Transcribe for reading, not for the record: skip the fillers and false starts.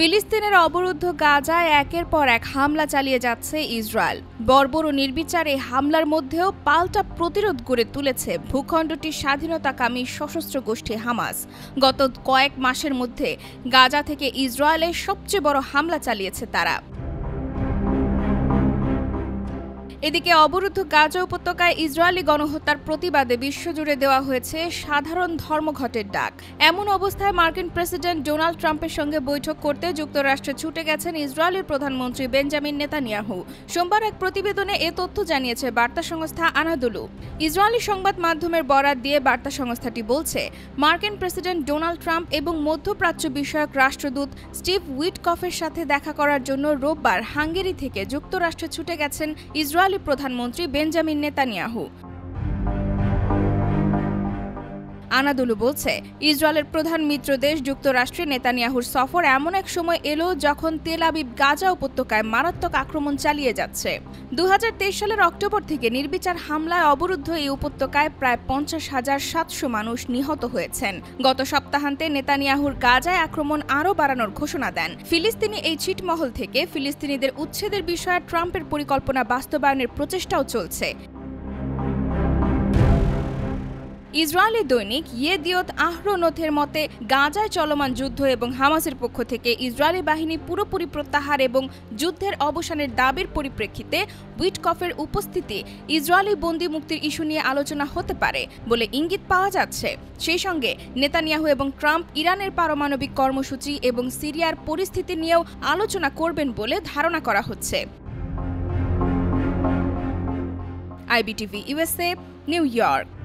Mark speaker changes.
Speaker 1: ফিলিস্তিনের অবরুদ্ধ গাজায় একের পর এক হামলা চালিয়ে যাচ্ছে ইসরায়েল। বর্বর ও নির্বিচার এই হামলার মধ্যেও পাল্টা প্রতিরোধ গড়ে তুলেছে ভূখণ্ডটির স্বাধীনতাকামী সশস্ত্র গোষ্ঠী হামাস। গত কয়েক মাসের মধ্যে গাজা থেকে ইসরায়েলের সবচেয়ে বড় হামলা চালিয়েছে তারা। এদিকে অবরুদ্ধ গাজা উপত্যকায় ইসরায়েলি গণহত্যার প্রতিবাদে বিশ্বজুড়ে দেওয়া হয়েছে সাধারণ ধর্মঘটের ডাক। এমন অবস্থায় মার্কিন প্রেসিডেন্ট ডোনাল্ড ট্রাম্পের সঙ্গে বৈঠক করতে যুক্তরাষ্ট্রে ছুটে গেছেন ইসরায়েলের প্রধানমন্ত্রী বেঞ্জামিন নেতানিয়াহু। সোমবার এক প্রতিবেদনে এ তথ্য জানিয়েছে বার্তা সংস্থা আনাদোলু। ইসরায়েলি সংবাদ মাধ্যমের বরাত দিয়ে বার্তা সংস্থাটি বলছে, মার্কিন প্রেসিডেন্ট ডোনাল্ড ট্রাম্প এবং মধ্যপ্রাচ্য বিষয়ক রাষ্ট্রদূত স্টিভ উইটকফের সাথে দেখা করার জন্য রোববার হাঙ্গেরি থেকে যুক্তরাষ্ট্রে ছুটে গেছেন ইসরায়েলি প্রধানমন্ত্রী বেঞ্জামিন নেতানিয়াহু। আনাদোলু বলছে, ইসরায়েলের প্রধান মিত্র দেশ যুক্তরাষ্ট্রে নেতানিয়াহুর সফর এমন এক সময় এলো যখন তেল আবিব গাজা উপত্যকায় মারাত্মক আক্রমণ চালিয়ে যাচ্ছে। 2023 সালের অক্টোবর থেকে নির্বিচার হামলায় অবরুদ্ধ এই উপত্যকায় প্রায় 50,700 মানুষ নিহত হয়েছেন। গত সপ্তাহান্তে নেতানিয়াহুর গাজায় আক্রমণ আরও বাড়ানোর ঘোষণা দেন। ফিলিস্তিনি এই ছিটমহল থেকে ফিলিস্তিনিদের উচ্ছেদের বিষয়ে ট্রাম্পের পরিকল্পনা বাস্তবায়নের প্রচেষ্টাও চলছে। ইসরায়েলি দৈনিক ইয়েদিওত আহরোনথের মতে, গাজায় চলমান যুদ্ধ এবং হামাসের পক্ষ থেকে ইসরায়েলি বাহিনী পুরোপুরি প্রত্যাহার এবং যুদ্ধের অবসানের দাবির পরিপ্রেক্ষিতে উইটকফের উপস্থিতি ইসরায়েলি বন্দী মুক্তির ইস্যু নিয়ে আলোচনা হতে পারে বলে ইঙ্গিত পাওয়া যাচ্ছে। সেই সঙ্গে নেতানিয়াহু এবং ট্রাম্প ইরানের পারমাণবিক কর্মসূচি এবং সিরিয়ার পরিস্থিতি নিয়েও আলোচনা করবেন বলে ধারণা করা হচ্ছে। IBTV USA, new York.